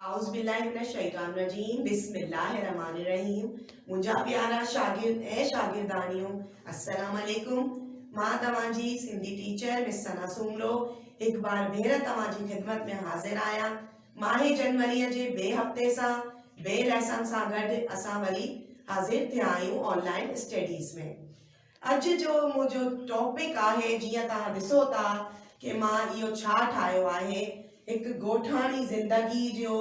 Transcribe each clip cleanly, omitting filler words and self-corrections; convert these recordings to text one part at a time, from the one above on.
आउज़बिल्लाहिमिनश्शैतानिर्रजीम बिस्मिल्लाहिर्रहमानिर्रहीम। मुंहिंजा प्यारा शागिर्द ऐं शागिर्दाणियूं अस्सलाम वालेकुम। मां तव्हांजी सिंधी टीचर मिस सना सुमलो हिकु बार भेर तव्हांजी ख़िदमत में हाज़िर आहियां। माहे जनवरीअ जे ॿिए हफ़्ते सां ॿिए लेसन सां गॾु असां वरी हाज़िर थिया आहियूं ऑनलाइन स्टडीज़ में। अॼु जो मुंहिंजो टॉपिक आहे, जीअं तव्हां ॾिसो था कि मां इहो छा ठाहियो आहे, हिकु ॻोठाणी ज़िंदगी जो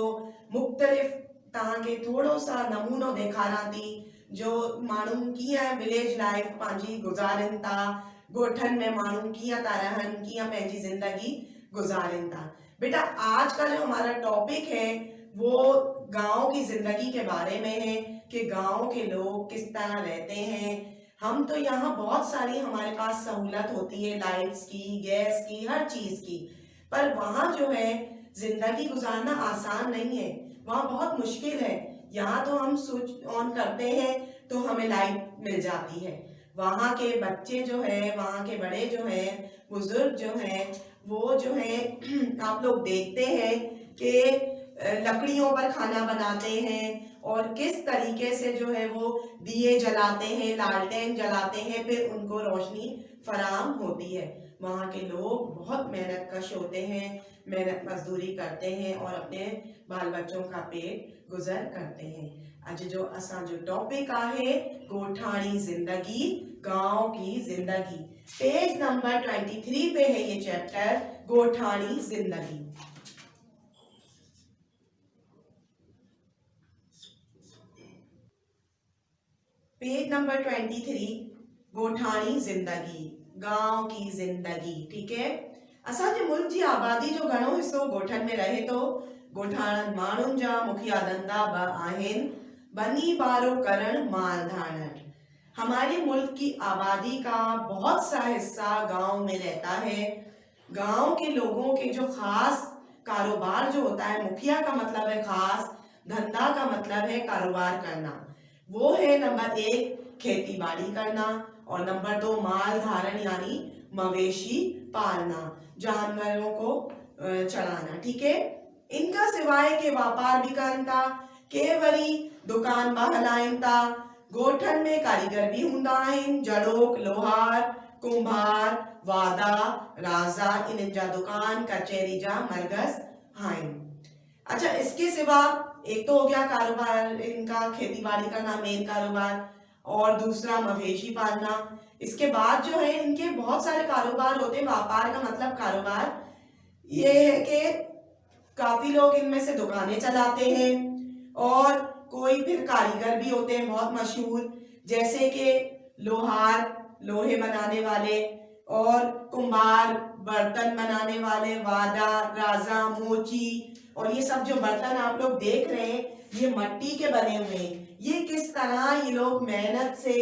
मुख़्तलिफ़ तव्हांखे थोरो सा नमूनो ॾेखारां थी जो माण्हू कीअं विलेज लाइफ पंहिंजी गुज़ारनि था, ॻोठनि में माण्हू कीअं था रहनि, कीअं पंहिंजी ज़िंदगी गुजारनि था। बेटा आज का जो हमारा टॉपिक है वो गांव की जिंदगी के बारे में है कि गांव के लोग किस तरह रहते हैं। हम तो यहाँ बहुत सारी हमारे पास सहूलत होती है, लाइट्स की, गैस की, हर चीज की, पर वहाँ जो है जिंदगी गुजारना आसान नहीं है, वहाँ बहुत मुश्किल है। यहाँ तो हम स्विच ऑन करते हैं तो हमें लाइट मिल जाती है। वहाँ के बच्चे जो है, वहाँ के बड़े जो है, बुजुर्ग जो है, वो जो है आप लोग देखते हैं कि लकड़ियों पर खाना बनाते हैं और किस तरीके से जो है वो दिए जलाते हैं, लालटेन जलाते हैं, फिर उनको रोशनी फराम होती है। वहाँ के लोग बहुत मेहनत कश होते हैं, मेहनत मजदूरी करते हैं और अपने बाल बच्चों का पेट गुजर करते हैं। आज जो असांजो टॉपिक आहे ॻोठाणी जिंदगी, गांव की जिंदगी। पेज नंबर 23 पे है ये चैप्टर ॻोठाणी जिंदगी। पेज नंबर 23 ॻोठाणी जिंदगी, गांव की जिंदगी। ठीक है, असांजे मुल्क जी आबादी जो घणो हिस्सो ॻोठनि में रहे थो। ॻोठाणनि माण्हुनि जा मुखिया धंधा ॿ आहिनि, बनी बारो करण, माल धारण। हमारे मुल्क की आबादी का बहुत सा हिस्सा गांव में रहता है। गांव के लोगों के जो खास कारोबार जो होता है, मुखिया का मतलब है खास, धंधा का मतलब है कारोबार करना, वो है नंबर 1 खेती बाड़ी करना और नंबर 2 माल धारण यानी मवेशी पालना, जानवरों को चलाना। ठीक है, इनका सिवाय के व्यापार भी कनि था, के वरी दुकान बि हलाइनि था। ॻोठनि में कारीगर भी हूंदा आहिनि, जड़ोक, लोहार, कुंभार, वादा, राजा, इन्हनि जा दुकान कचहरी जा मरकज आहिनि। अच्छा, इसके सिवा एक तो हो गया कारोबार इनका, खेती बाड़ी करना मेन कारोबार, और दूसरा मवेशी पालना। इसके बाद जो है इनके बहुत सारे कारोबार होते हैं। व्यापार का मतलब कारोबार ये है कि काफी लोग इनमें से दुकानें चलाते हैं और कोई फिर कारीगर भी होते हैं बहुत मशहूर, जैसे कि लोहार, लोहे बनाने वाले, और कुंभार, बर्तन बनाने वाले, वादा, राजा, मोची। और ये सब जो बर्तन आप लोग देख रहे हैं ये मट्टी के बने हुए हैं। ये किस तरह ये लोग मेहनत से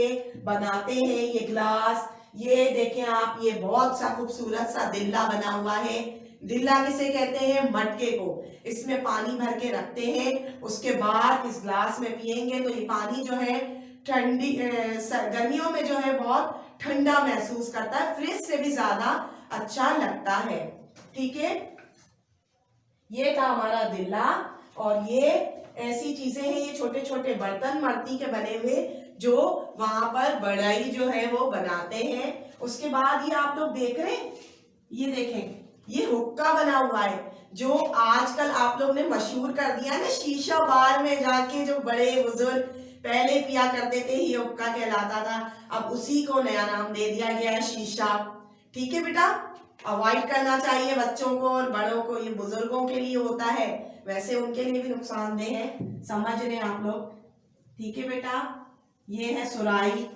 बनाते हैं। ये ग्लास, ये देखें आप, ये बहुत सा खूबसूरत सा दिल्ला बना हुआ है। दिल्ला किसे कहते हैं? मटके को। इसमें पानी भर के रखते हैं, उसके बाद इस ग्लास में पिएंगे तो ये पानी जो है ठंडी गर्मियों में जो है बहुत ठंडा महसूस करता है, फ्रिज से भी ज्यादा अच्छा लगता है। ठीक है, ये था हमारा दिल्ला, और ये ऐसी चीजें हैं, ये छोटे छोटे बर्तन मट्टी के बने हुए जो वहां पर बढ़ई जो है वो बनाते हैं। उसके बाद ये आप लोग देख रहे हैं, ये देखें, ये हुक्का बना हुआ है जो आजकल आप लोग ने मशहूर कर दिया ना, शीशा बार में जाके जो बड़े बुजुर्ग पहले पिया करते थे ये हुक्का कहलाता था, अब उसी को नया नाम दे दिया गया है शीशा। ठीक है बेटा, अवॉइड करना चाहिए बच्चों को और बड़ों को, ये बुजुर्गों के लिए होता है, वैसे उनके लिए भी नुकसानदेह है, समझ रहे हैं आप लोग। ठीक है बेटा, ये है सुराही।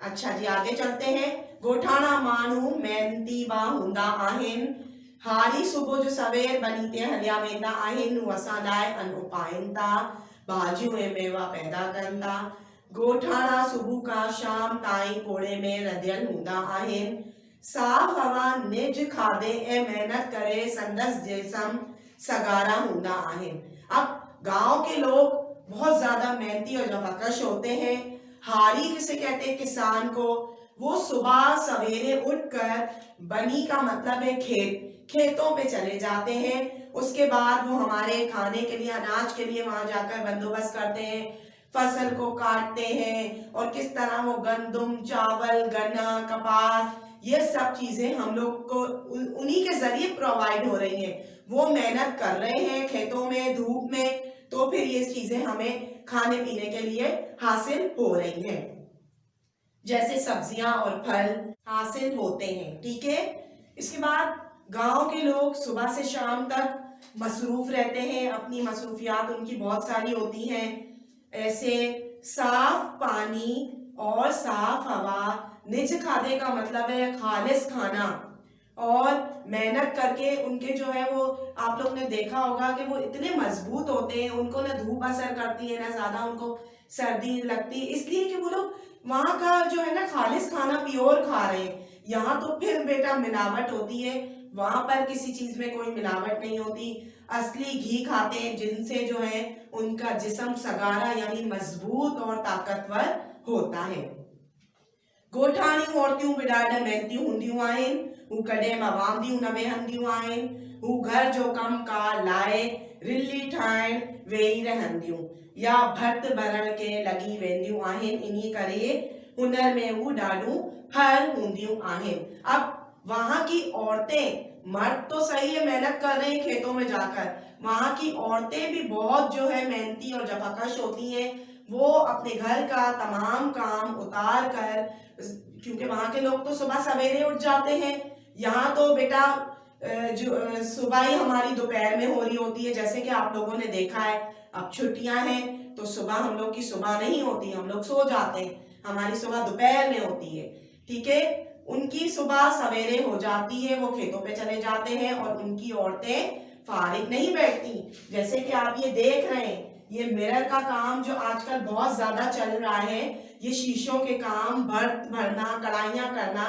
अच्छा जी, आगे चलते हैं। ॻोठाणा माण्हू मेहनती बि हूंदा आहिनि, हारी सुबुह जो सवेर बनी ते हलिया वेंदा आहिनि, हू असां लाइ अन्न उपाइनि था, भाॼियूं ऐं मेवा पैदा कनि था। ॻोठाणा सुबुह खां शाम ताईं पोड़े में रधियल हूंदा आहिनि, साफ़ हवा, निज खाधे ऐं मेहनत करे संदसि जिस्म सगारा हूंदा आहिनि। अब गांव के लोग बहुत ज्यादा मेहनती और जफाकश होते हैं। हारी किसे कहते हैं? किसान को। वो सुबह सवेरे उठकर, बनी का मतलब है खेत, खेतों पे चले जाते हैं, उसके बाद वो हमारे खाने के लिए, अनाज के लिए वहां जाकर बंदोबस्त करते हैं, फसल को काटते हैं, और किस तरह वो गंदम, चावल, गन्ना, कपास, ये सब चीजें हम लोग को उन्हीं के जरिए प्रोवाइड हो रही हैं। वो मेहनत कर रहे हैं खेतों में, धूप में, तो फिर ये चीजें हमें खाने पीने के लिए हासिल हो रही हैं, जैसे सब्जियां और फल हासिल होते हैं। ठीक है। इसके बाद गांव के लोग सुबह से शाम तक मसरूफ रहते हैं, अपनी मसरूफियात उनकी बहुत सारी होती हैं। ऐसे साफ पानी और साफ हवा, निज खाने का मतलब है खालिस खाना, और मेहनत करके उनके जो है वो, आप लोग ने देखा होगा कि वो इतने मजबूत होते हैं, उनको ना धूप असर करती है ना ज्यादा उनको सर्दी लगती है, इसलिए कि वो लोग वहां का जो है ना खालिस खाना प्योर खा रहे हैं। यहाँ तो फिर बेटा मिलावट होती है, वहां पर किसी चीज में कोई मिलावट नहीं होती, असली घी खाते हैं, जिनसे जो है उनका जिस्म सगारा यानी मजबूत और ताकतवर होता है। ॻोठाणियूं औरतियूं बि ॾाढा महिनतियूं हूंदियूं आहिनि, हू कॾहिं मवांदियूं न वेहंदियूं आहिनि, हू घर जो कमकार लाइ रिली ठाहिण वेही रहंदियूं या भर्त भरण के लॻी वेंदियूं आहिनि, इन्ही करे हुनर में हू ॾाढियूं फर हूंदियूं आहिनि। अब वहां की औरतें, मर्द तो सही है मेहनत कर रहे हैं खेतों में जाकर, वहां की औरतें भी बहुत जो है मेहनती और जफाकश होती हैं। वो अपने घर का तमाम काम उतार कर, क्योंकि वहां के लोग तो सुबह सवेरे उठ जाते हैं, यहाँ तो बेटा जो सुबह ही हमारी दोपहर में हो रही होती है, जैसे कि आप लोगों ने देखा है। अब छुट्टियां हैं तो सुबह हम लोग की सुबह नहीं होती, हम लोग सो जाते हैं, हमारी सुबह दोपहर में होती है। ठीक है। उनकी सुबह सवेरे हो जाती है, वो खेतों पे चले जाते हैं, और उनकी औरतें फारिग नहीं बैठती। जैसे कि आप ये देख रहे हैं, ये मिरर का काम जो आजकल बहुत ज्यादा चल रहा है, ये शीशों के काम, बर्त भरना, कढ़ाइयां करना,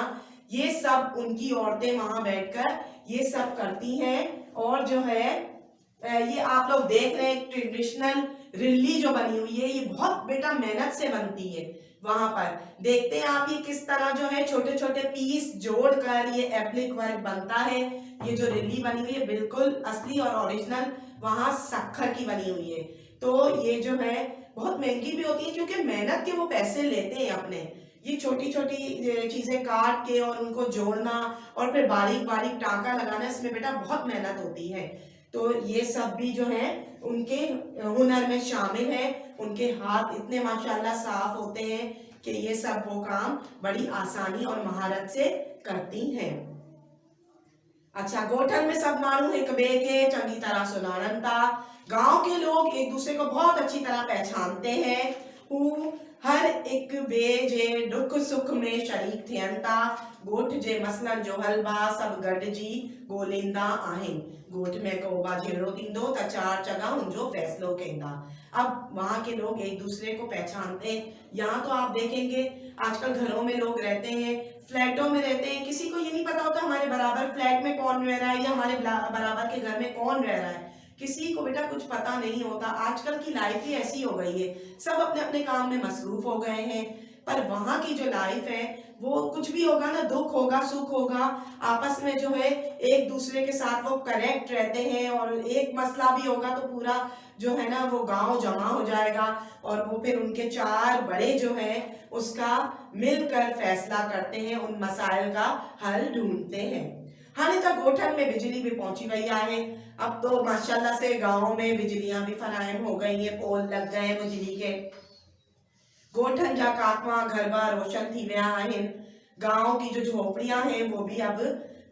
ये सब उनकी औरतें वहां बैठकर ये सब करती हैं। और जो है ये आप लोग देख रहे हैं ट्रेडिशनल रिल्ली जो बनी हुई है, ये बहुत बेटा मेहनत से बनती है। वहां पर देखते हैं आप, ये किस तरह जो है छोटे छोटे पीस जोड़कर ये एप्लिक वर्क बनता है। ये जो रिल्ली बनी हुई है बिल्कुल असली और ओरिजिनल वहां सखर की बनी हुई है। तो ये जो है बहुत महंगी भी होती है, क्योंकि मेहनत के वो पैसे लेते हैं अपने। ये छोटी छोटी चीजें काट के और उनको जोड़ना और फिर बारीक बारीक टांका लगाना, इसमें बेटा बहुत मेहनत होती है। तो ये सब भी जो है उनके हुनर में शामिल है। उनके हाथ इतने माशाल्लाह साफ होते हैं कि ये सब वो काम बड़ी आसानी और महारत से करती हैं। अच्छा, गोठन में सब माण्हू हिक ॿिए खे चंगी तरह सुञाणनि था। गांव के लोग एक दूसरे को बहुत अच्छी तरह पहचानते हैं। हू हर एक ॿिए जे दुख सुख में शरीक थियनि था। ॻोठ जे मसइलनि जो हल बा सभु गॾिजी ॻोल्हींदा आहिनि। ॻोठ में को बा जहिड़ो थींदो त चार चङा हुनजो फैसलो कंदा। अब वहां के लोग एक दूसरे को पहचानते हैं। यहाँ तो आप देखेंगे आजकल घरों में लोग रहते हैं, फ्लैटों में रहते हैं, किसी को ये नहीं पता होता हमारे बराबर फ्लैट में कौन रह रहा है या हमारे बराबर के घर में कौन रह रहा है। किसी को बेटा कुछ पता नहीं होता। आजकल की लाइफ ही ऐसी हो गई है, सब अपने अपने काम में मसरूफ हो गए हैं। पर वहां की जो लाइफ है वो कुछ भी होगा ना, दुख होगा सुख होगा, आपस में जो है एक दूसरे के साथ वो कनेक्ट रहते हैं। और एक मसला भी होगा तो पूरा जो है ना वो गांव जमा हो जाएगा, और वो फिर उनके चार बड़े जो है उसका मिलकर फैसला करते हैं, उन मसाइल का हल ढूंढते हैं। हाणे तक गोठन में बिजली भी पहुंची वही है। अब तो माशाल्लाह से गांव में बिजलियां भी फराहम हो गई है, पोल लग गए बिजली के। गोठन जा काकवा घर बार रोशन थी विया आहिनि। गांव की जो झोपड़ियां हैं वो भी अब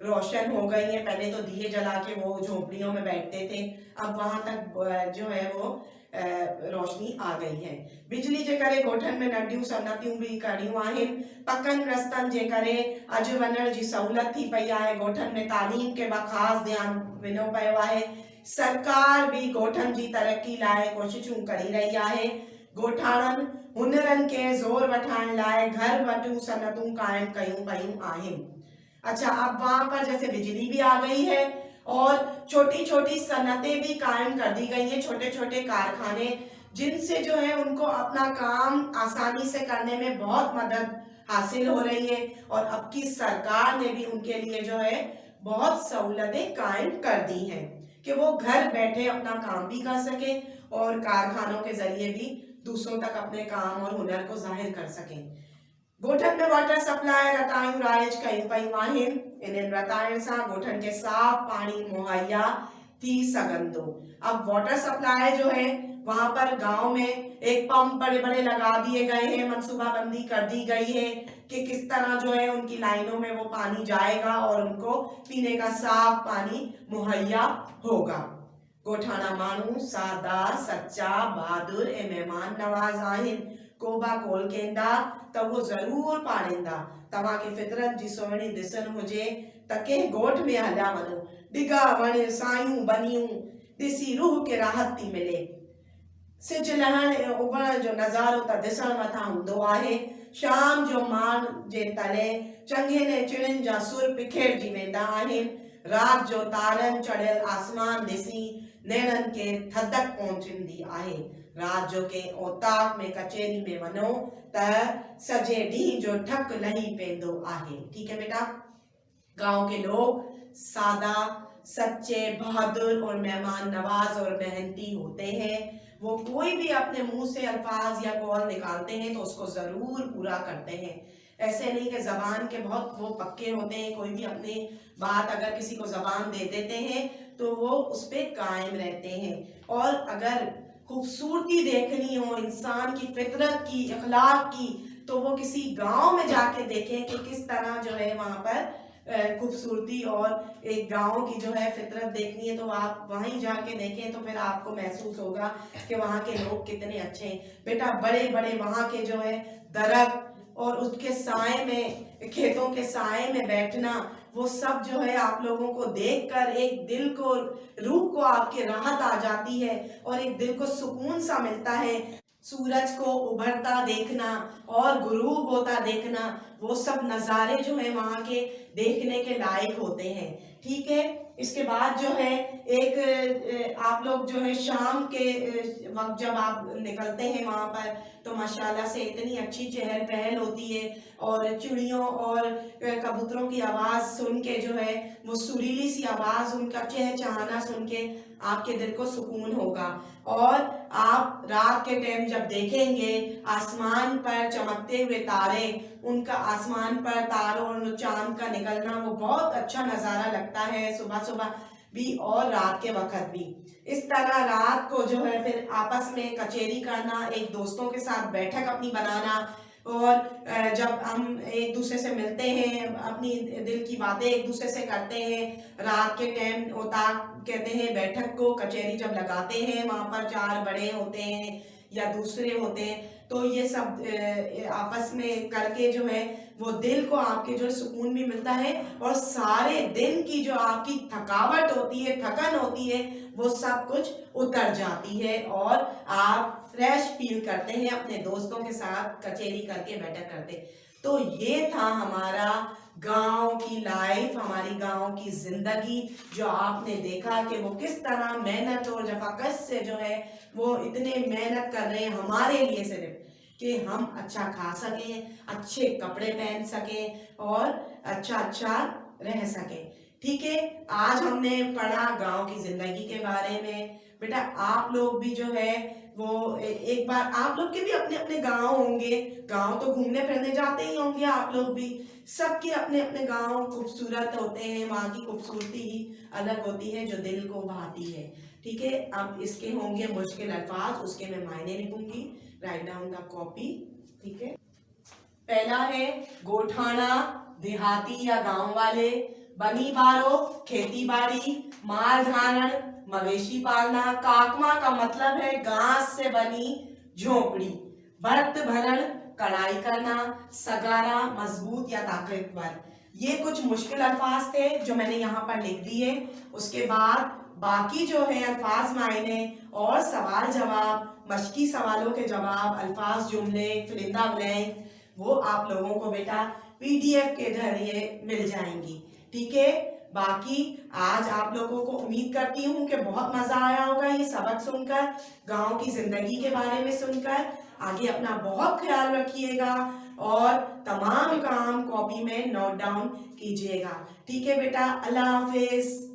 रोशन हो गई हैं। पहले तो दिए जला के वो झोपड़ियों में बैठते थे, अब वहां तक जो है वो रोशनी आ गई है। बिजली जे करे गोठन में नंढियूं सनतियूं भी करणियूं आहिनि। पकनि रस्तनि जे करे अॼु वञण जी सहूलियत थी पई आहे। गोठन में तालीम के बा ख़ासि ध्यानु ॾिनो पियो आहे। सरकार भी गोठन जी तरक़ी लाइ कोशिशूं करी रही आहे। गोठाणनि हुनरनि के ज़ोर वठाइण लाइ घर वटूं सनतूं कायम कयूं पयूं आहिनि। अच्छा, अब वहां पर जैसे बिजली भी आ गई है और छोटी छोटी सनतें भी कायम कर दी गई हैं, छोटे छोटे कारखाने, जिनसे जो है उनको अपना काम आसानी से करने में बहुत मदद हासिल हो रही है। और अब की सरकार ने भी उनके लिए जो है बहुत सहूलतें कायम कर दी हैं। कि वो घर बैठे अपना काम भी कर सके और कारखानों के जरिए भी दूसरों तक अपने काम और हुनर को जाहिर कर सकें। ॻोठनि में वाटर सप्लाई रतायूं राइज कयूं पयूं आहिनि। इन्हनि रतायुनि सां ॻोठनि खे साफ पानी मुहैया थी सघंदो। अब वाटर सप्लाई जो है वहां पर गांव में एक पंप बड़े बड़े लगा दिए गए हैं, मनसूबाबंदी कर दी गई है कि किस तरह जो है उनकी लाइनों में वो पानी जाएगा और उनको पीने का साफ पानी मुहैया होगा। ॻोठाणा माण्हू सादा सच्चा बहादुर ऐं महिमान नवाज़ आहिनि। कोबा कोल केंदा त वो जरूर पाड़ींदा। तव्हांखे फितरत जी सुहिणी ॾिसण हुजे त कंहिं ॻोठ में हलिया वञो, डिघा वण सायूं बनियूं ॾिसी रूह खे राहत थी मिले। सिज लहण ऐं उभरण जो नज़ारो त ॾिसण मथां हूंदो आहे। शाम जो मान जे तले चङे ने चिड़ियुनि जा सुर बिखेरजी वेंदा आहिनि। रात जो तारनि चढ़ियल आसमान ॾिसी नेणनि खे थधक पहुचंदी आहे। रात जो के औताक में कचेरी में वञो त सजे ॾींहं जो ठक लही पेंदो आहे। ठीक है बेटा, गांव के लोग सादा सच्चे बहादुर और मेहमान नवाज और मेहनती होते हैं। वो कोई भी अपने मुंह से अल्फाज या कौल निकालते हैं तो उसको जरूर पूरा करते हैं। ऐसे नहीं कि जबान के बहुत वो पक्के होते हैं, कोई भी अपनी बात अगर किसी को जबान दे देते हैं तो वो उस पे कायम रहते हैं। और अगर खूबसूरती देखनी हो इंसान की फितरत की अखलाक की तो वो किसी गांव में जाके देखें कि किस तरह जो है वहां पर खूबसूरती और एक गांव की जो है फितरत देखनी है तो आप वहीं जाके देखें तो फिर आपको महसूस होगा कि वहाँ के लोग कितने अच्छे हैं। बेटा बड़े बड़े वहाँ के जो है दरख्त और उसके साए में खेतों के साए में बैठना वो सब जो है आप लोगों को देखकर एक दिल को रूह को आपके राहत आ जाती है और एक दिल को सुकून सा मिलता है। सूरज को उभरता देखना और गुरूब होता देखना वो सब नज़ारे जो है वहाँ के देखने के लायक होते हैं। ठीक है, इसके बाद जो है एक आप लोग जो है शाम के वक्त जब आप निकलते हैं वहाँ पर तो माशाल्लाह से इतनी अच्छी चहल पहल होती है और चिड़ियों और कबूतरों की आवाज़ सुन के जो है वो सुरीली सी आवाज़ उनका चहचहाना सुन के आपके दिल को सुकून होगा। और आप रात के टाइम जब देखेंगे आसमान पर चमकते हुए तारे, उनका आसमान पर तारों और चांद का निकलना वो बहुत अच्छा नज़ारा लगता है सुबह सुबह भी और रात के वक्त भी। इस तरह रात को जो है फिर आपस में कचेरी करना, एक दोस्तों के साथ बैठक अपनी बनाना और जब हम एक दूसरे से मिलते हैं अपनी दिल की बातें एक दूसरे से करते हैं। रात के टाइम ओताक कहते हैं बैठक को, कचेरी जब लगाते हैं वहाँ पर चार बड़े होते हैं या दूसरे होते हैं तो ये सब आपस में करके जो है वो दिल को आपके जो सुकून भी मिलता है और सारे दिन की जो आपकी थकावट होती है, थकन होती है, वो सब कुछ उतर जाती है और आप फ्रेश फील करते हैं अपने दोस्तों के साथ कचेरी करके बैठक करते। तो ये था हमारा गांव की लाइफ, हमारी गांव की जिंदगी जो आपने देखा कि वो किस तरह मेहनत और जफाकश से जो है वो इतने मेहनत कर रहे हैं हमारे लिए सिर्फ कि हम अच्छा खा सकें, अच्छे कपड़े पहन सकें और अच्छा रह सकें। ठीक है, आज हमने पढ़ा गांव की जिंदगी के बारे में। बेटा आप लोग भी जो है वो एक बार आप लोग के भी अपने अपने गांव होंगे, गांव तो घूमने फिरने जाते ही होंगे आप लोग भी। सबके अपने अपने गांव खूबसूरत होते हैं, वहाँ की खूबसूरती ही अलग होती है जो दिल को भाती है। ठीक है, अब इसके होंगे मुश्किल अल्फाज, उसके मैं मायने लिखूंगी। Write down the copy. ठीक है, पहला है गोठाना, देहाती या गांव वाले। बनी बारो, खेती बाड़ी। माल धारण, मवेशी पालना। काकमा का मतलब है घास से बनी झोपड़ी। भरत भरण, कढ़ाई करना। सगारा, मजबूत या ताकतवर। ये कुछ मुश्किल अल्फाज थे जो मैंने यहाँ पर लिख दिए। उसके बाद बाकी जो है अल्फाज मायने और सवाल जवाब, मशकी सवालों के जवाब, अल्फाज जुमले, फिलिंदा ब्लैंक वो आप लोगों को बेटा पीडीएफ के जरिए मिल जाएंगी। ठीक है, बाकी आज आप लोगों को उम्मीद करती हूँ कि बहुत मजा आया होगा ये सबक सुनकर, गांव की जिंदगी के बारे में सुनकर। आगे अपना बहुत ख्याल रखिएगा और तमाम काम कॉपी में नोट डाउन कीजिएगा। ठीक है बेटा, अल्लाह हाफिज।